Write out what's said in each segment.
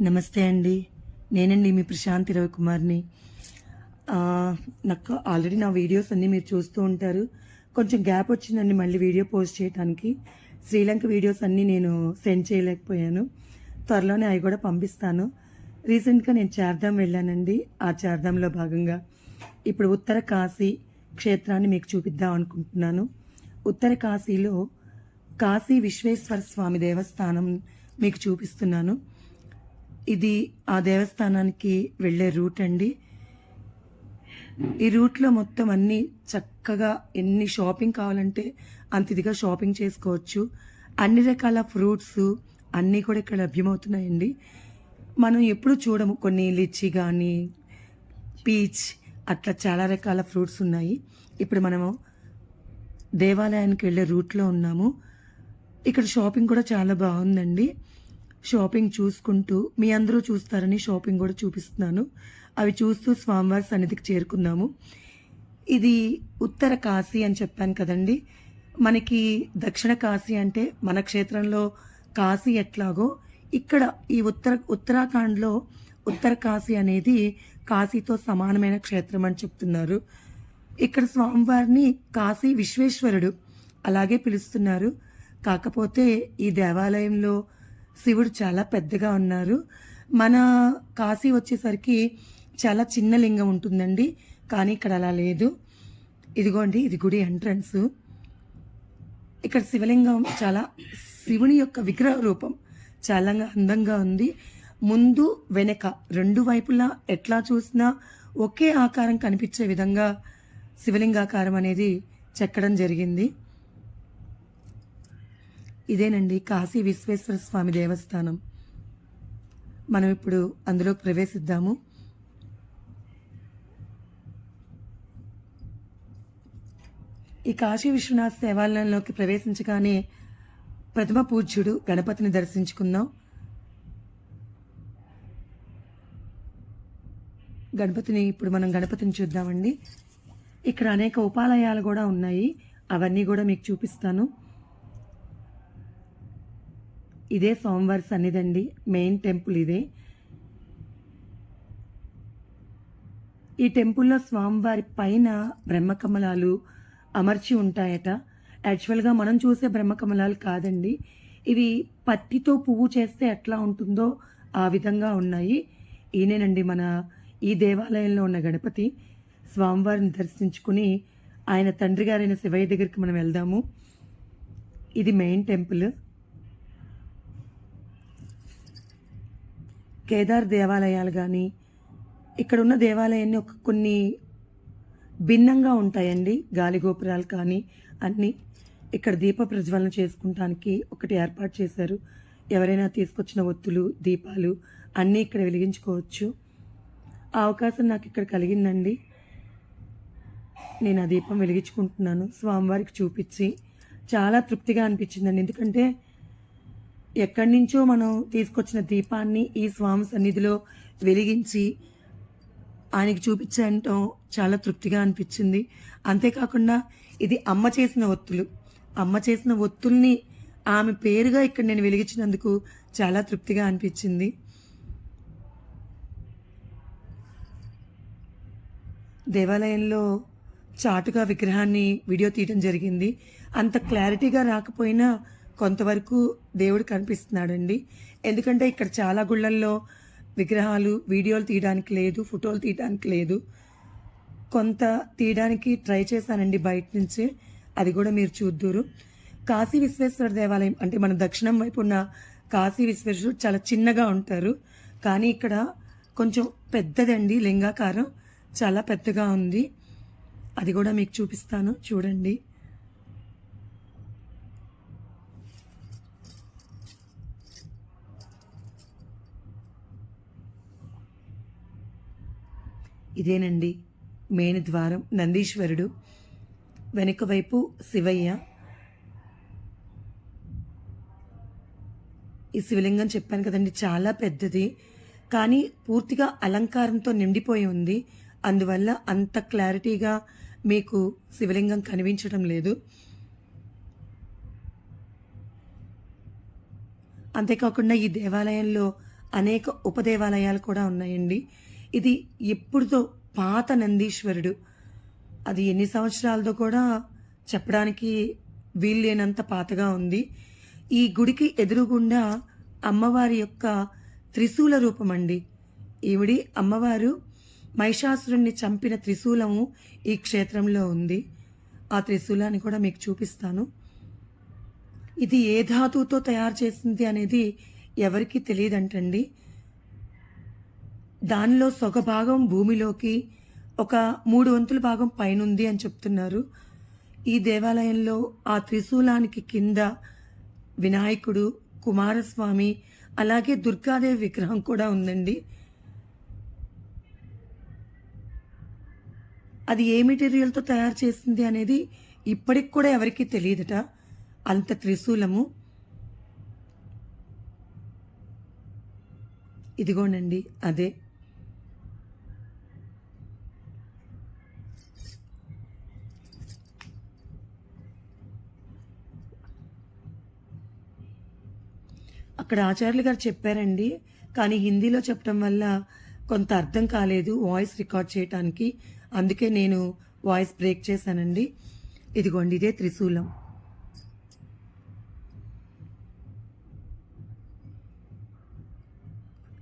నమస్తే అండి. నేనండి మీ ప్రశాంతి రవికుమార్‌ని. నాకు ఆల్రెడీ నా వీడియోస్ అన్నీ మీరు చూస్తూ ఉంటారు. కొంచెం గ్యాప్ వచ్చిందండి మళ్ళీ వీడియో పోస్ట్ చేయడానికి. శ్రీలంక వీడియోస్ అన్నీ నేను సెండ్ చేయలేకపోయాను. త్వరలోనే అవి కూడా పంపిస్తాను. రీసెంట్‌గా నేను చార్ధామ్ వెళ్ళానండి. ఆ చార్ధామ్‌లో భాగంగా ఇప్పుడు ఉత్తర కాశీ క్షేత్రాన్ని మీకు చూపిద్దాం అనుకుంటున్నాను. ఉత్తర కాశీలో కాశీ విశ్వేశ్వర స్వామి దేవస్థానం మీకు చూపిస్తున్నాను. ఇది ఆ దేవస్థానానికి వెళ్ళే రూట్ అండి. ఈ రూట్లో మొత్తం అన్నీ చక్కగా ఎన్ని షాపింగ్ కావాలంటే అంత ఇదిగా షాపింగ్ చేసుకోవచ్చు. అన్ని రకాల ఫ్రూట్స్ అన్నీ కూడా ఇక్కడ లభ్యమవుతున్నాయండి. మనం ఎప్పుడు చూడము, కొన్ని లిచీ కానీ పీచ్ అట్లా చాలా రకాల ఫ్రూట్స్ ఉన్నాయి. ఇప్పుడు మనము దేవాలయానికి వెళ్ళే రూట్లో ఉన్నాము. ఇక్కడ షాపింగ్ కూడా చాలా బాగుందండి. షాపింగ్ చూసుకుంటూ మీ అందరూ చూస్తారని షాపింగ్ కూడా చూపిస్తున్నాను. అవి చూస్తూ స్వామివారి సన్నిధికి చేరుకున్నాము. ఇది ఉత్తర కాశీ అని చెప్పాను కదండి. మనకి దక్షిణ కాశీ అంటే మన క్షేత్రంలో కాశీ ఎట్లాగో ఇక్కడ ఈ ఉత్తరాఖండ్లో ఉత్తర కాశీ అనేది కాశీతో సమానమైన క్షేత్రం అని చెప్తున్నారు. ఇక్కడ స్వామివారిని కాశీ విశ్వేశ్వరుడు అలాగే పిలుస్తున్నారు. కాకపోతే ఈ దేవాలయంలో శివుడు చాలా పెద్దగా ఉన్నారు. మన కాశీ వచ్చేసరికి చాలా చిన్న లింగం ఉంటుందండి, కానీ ఇక్కడ అలా లేదు. ఇదిగోండి, ఇది గుడి ఎంట్రన్స్. ఇక్కడ శివలింగం చాలా శివుని యొక్క విగ్రహ రూపం చాలా అందంగా ఉంది. ముందు వెనక రెండు వైపులా ఎట్లా చూసినా ఒకే ఆకారం కనిపించే విధంగా శివలింగాకారం అనేది చెక్కడం జరిగింది. ఇదేనండి కాశీ విశ్వేశ్వర స్వామి దేవస్థానం. మనం ఇప్పుడు అందులోకి ప్రవేశిద్దాము. ఈ కాశీ విశ్వనాథ దేవాలయంలోకి ప్రవేశించగానే ప్రథమ పూజ్యుడు గణపతిని దర్శించుకుందాం. ఇప్పుడు మనం గణపతిని చూద్దామండి. ఇక్కడ అనేక ఉపాలయాలు కూడా ఉన్నాయి, అవన్నీ కూడా మీకు చూపిస్తాను. ఇదే స్వామివారి సన్నిధండి, మెయిన్ టెంపుల్ ఇదే. ఈ టెంపుల్లో స్వామివారి పైన బ్రహ్మకమలాలు అమర్చి ఉంటాయట. యాక్చువల్గా మనం చూసే బ్రహ్మకమలాలు కాదండి, ఇవి పత్తితో పువ్వు చేస్తే ఎట్లా ఉంటుందో ఆ విధంగా ఉన్నాయి. ఈయనేనండి మన ఈ దేవాలయంలో ఉన్న గణపతి. స్వామివారిని దర్శించుకుని ఆయన తండ్రి గారైన శివయ్య దగ్గరికి మనం వెళ్దాము. ఇది మెయిన్ టెంపుల్. కేదార్ దేవాలయాలు కానీ ఇక్కడ ఉన్న దేవాలయాన్ని కొన్ని భిన్నంగా ఉంటాయండి. గాలిగోపురాలు కానీ అన్నీ. ఇక్కడ దీప ప్రజ్వలన చేసుకుంటానికి ఒకటి ఏర్పాటు చేశారు. ఎవరైనా తీసుకొచ్చిన ఒత్తులు దీపాలు అన్నీ ఇక్కడ వెలిగించుకోవచ్చు. ఆ అవకాశం నాకు ఇక్కడ కలిగిందండి. నేను ఆ దీపం వెలిగించుకుంటున్నాను, స్వామివారికి చూపించి. చాలా తృప్తిగా అనిపించిందండి. ఎందుకంటే ఎక్కడి నుంచో మనం తీసుకొచ్చిన దీపాన్ని ఈ స్వామి సన్నిధిలో వెలిగించి ఆయనకి చూపించడం చాలా తృప్తిగా అనిపించింది. అంతేకాకుండా ఇది అమ్మ చేసిన ఒత్తులు. అమ్మ చేసిన ఒత్తుల్ని ఆమె పేరుగా ఇక్కడ నేను వెలిగించినందుకు చాలా తృప్తిగా అనిపించింది. దేవాలయంలో చాటుగా విగ్రహాన్ని వీడియో తీయడం జరిగింది. అంత క్లారిటీగా రాకపోయినా కొంతవరకు దేవుడు కనిపిస్తున్నాడండి. ఎందుకంటే ఇక్కడ చాలా గుళ్ళల్లో విగ్రహాలు వీడియోలు తీయడానికి లేదు, ఫోటోలు తీయడానికి లేదు. కొంత తీయడానికి ట్రై చేశానండి బయట నుంచే, అది కూడా మీరు చూద్దురు. కాశీ విశ్వేశ్వర దేవాలయం అంటే మన దక్షిణం వైపు ఉన్న కాశీ విశ్వేశ్వరుడు చాలా చిన్నగా ఉంటారు, కానీ ఇక్కడ కొంచెం పెద్దదండి. లింగాకారం చాలా పెద్దగా ఉంది, అది కూడా మీకు చూపిస్తాను చూడండి. ఇదేనండి మెయిన్ ద్వారం, నందీశ్వరుడు. వెనుక వైపు శివయ్య. ఈ శివలింగం చెప్పాను కదండి, చాలా పెద్దది, కానీ పూర్తిగా అలంకారంతో నిండిపోయి ఉంది. అందువల్ల అంత క్లారిటీగా మీకు శివలింగం కనిపించడం లేదు. అంతేకాకుండా ఈ దేవాలయంలో అనేక ఉపదేవాలయాలు కూడా ఉన్నాయండి. ఇది ఎప్పుడుతో పాత నందీశ్వరుడు, అది ఎన్ని సంవత్సరాలతో కూడా చెప్పడానికి వీల్లేనంత పాతగా ఉంది. ఈ గుడికి ఎదురుగుండా అమ్మవారి యొక్క త్రిశూల రూపం అండి. ఈవిడి అమ్మవారు మహిషాసురుణ్ణి చంపిన త్రిశూలము ఈ క్షేత్రంలో ఉంది. ఆ త్రిశూలాన్ని కూడా మీకు చూపిస్తాను. ఇది ఏ ధాతువుతో తయారు చేసింది అనేది ఎవరికీ తెలియదంటండి. దానిలో సొగ భాగం భూమిలోకి, ఒక 3 వంతుల భాగం పైనుంది అని చెప్తున్నారు. ఈ దేవాలయంలో ఆ త్రిశూలానికి కింద వినాయకుడు, కుమారస్వామి, అలాగే దుర్గాదేవి విగ్రహం కూడా ఉందండి. అది ఏ మెటీరియల్తో తయారు చేసింది అనేది ఇప్పటికి కూడా ఎవరికీ తెలియదట. అంత త్రిశూలము. ఇదిగోనండి అదే. అక్కడ ఆచార్యులు గారు చెప్పారండి, కానీ హిందీలో చెప్పడం వల్ల కొంత అర్థం కాలేదు వాయిస్ రికార్డ్ చేయడానికి. అందుకే నేను వాయిస్ బ్రేక్ చేశానండి. ఇదిగోండి ఇదే త్రిశూలం.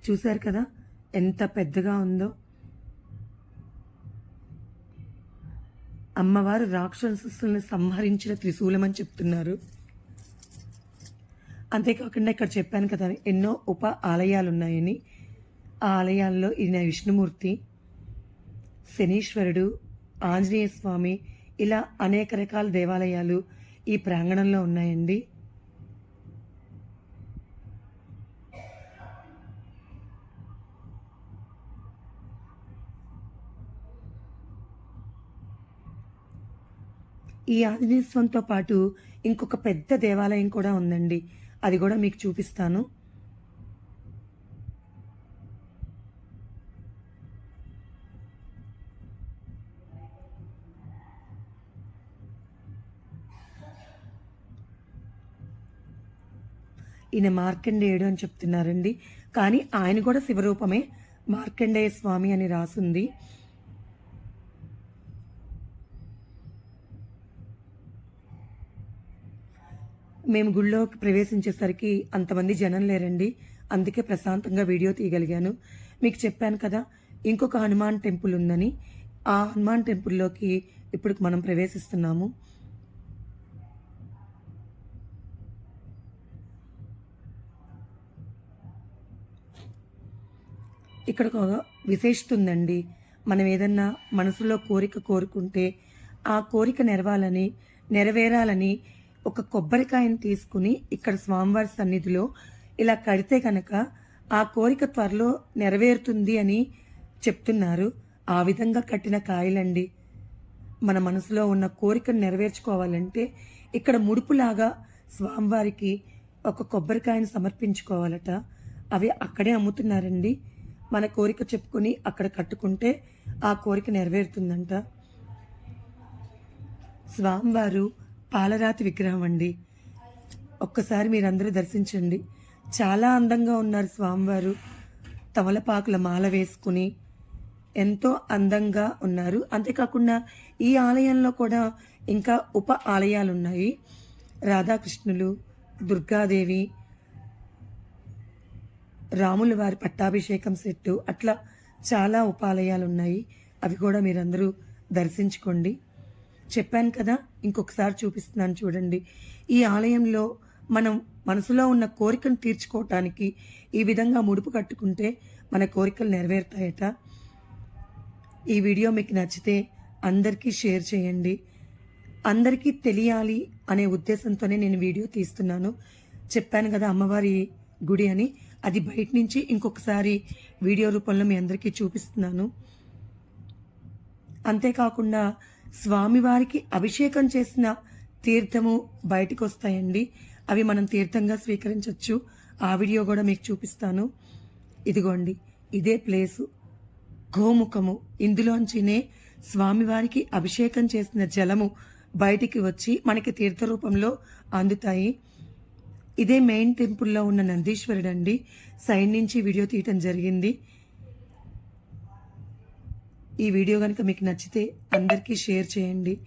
చూశారు కదా ఎంత పెద్దగా ఉందో. అమ్మవారు రాక్షసుల్ని సంహరించిన త్రిశూలం అని చెప్తున్నారు. అంతేకాకుండా ఇక్కడ చెప్పాను కదా ఎన్నో ఉప ఆలయాలు ఉన్నాయని. ఆ ఆలయాల్లో ఈయన విష్ణుమూర్తి, శనీశ్వరుడు, ఆంజనేయ స్వామి, ఇలా అనేక రకాల దేవాలయాలు ఈ ప్రాంగణంలో ఉన్నాయండి. ఈ ఆంజనేయ స్వామితో పాటు ఇంకొక పెద్ద దేవాలయం కూడా ఉందండి. అది కూడా మీకు చూపిస్తాను. ఈయన మార్కండేయుడు అని చెప్తున్నారండి, కానీ ఆయన కూడా శివరూపమే. మార్కండేయ స్వామి అని రాసుంది. మేము గుళ్ళోకి ప్రవేశించేసరికి అంతమంది జనం లేరండి, అందుకే ప్రశాంతంగా వీడియో తీయగలిగాను. మీకు చెప్పాను కదా ఇంకొక హనుమాన్ టెంపుల్ ఉందని. ఆ హనుమాన్ టెంపుల్లోకి ఇప్పుడు మనం ప్రవేశిస్తున్నాము. ఇక్కడ ఒక విశేషత ఉందండి. మనం ఏదన్నా మనసులో కోరిక కోరుకుంటే ఆ కోరిక నెరవేరాలని ఒక కొబ్బరికాయను తీసుకుని ఇక్కడ స్వామివారి సన్నిధిలో ఇలా కడితే కనుక ఆ కోరిక త్వరలో నెరవేరుతుంది అని చెప్తున్నారు. ఆ విధంగా కట్టిన కాయలండి. మన మనసులో ఉన్న కోరికను నెరవేర్చుకోవాలంటే ఇక్కడ ముడుపులాగా స్వామివారికి ఒక కొబ్బరికాయను సమర్పించుకోవాలట. అవి అక్కడే అమ్ముతున్నారండి. మన కోరిక చెప్పుకొని అక్కడ కట్టుకుంటే ఆ కోరిక నెరవేరుతుందంట. స్వామివారు పాలరాతి విగ్రహం అండి. ఒక్కసారి మీరందరూ దర్శించండి. చాలా అందంగా ఉన్నారు స్వామివారు. తమలపాకుల మాల వేసుకుని ఎంతో అందంగా ఉన్నారు. అంతేకాకుండా ఈ ఆలయంలో కూడా ఇంకా ఉప ఆలయాలు ఉన్నాయి. రాధాకృష్ణులు, దుర్గాదేవి, రాముల వారి పట్టాభిషేకం సెట్టు, అట్లా చాలా ఉపాలయాలు ఉన్నాయి. అవి కూడా మీరందరూ దర్శించుకోండి. చెప్పాను కదా, ఇంకొకసారి చూపిస్తున్నాను చూడండి. ఈ ఆలయంలో మనం మనసులో ఉన్న కోరికను తీర్చుకోవటానికి ఈ విధంగా ముడుపు కట్టుకుంటే మన కోరికలు నెరవేరుతాయట. ఈ వీడియో మీకు నచ్చితే అందరికీ షేర్ చేయండి. అందరికీ తెలియాలి అనే ఉద్దేశంతోనే నేను వీడియో తీస్తున్నాను. చెప్పాను కదా అమ్మవారి గుడి అని, అది బయట నుంచి ఇంకొకసారి వీడియో రూపంలో మీ అందరికీ చూపిస్తున్నాను. అంతేకాకుండా స్వామివారికి అభిషేకం చేసిన తీర్థము బయటకు వస్తాయండి. అవి మనం తీర్థంగా స్వీకరించవచ్చు. ఆ వీడియో కూడా మీకు చూపిస్తాను. ఇదిగోండి ఇదే ప్లేసు, గోముఖము. ఇందులోంచినే స్వామివారికి అభిషేకం చేసిన జలము బయటికి వచ్చి మనకి తీర్థ రూపంలో అందుతాయి. ఇదే మెయిన్ టెంపుల్లో ఉన్న నందీశ్వరుడు అండి. సైడ్ నుంచి వీడియో తీయటం జరిగింది. ఈ వీడియో కనుక మీకు నచ్చితే అందరికీ షేర్ చేయండి.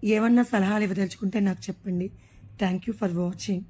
ఏమన్నా సలహాలు ఇవ్వదలుచుకుంటే నాకు చెప్పండి. Thank you for watching.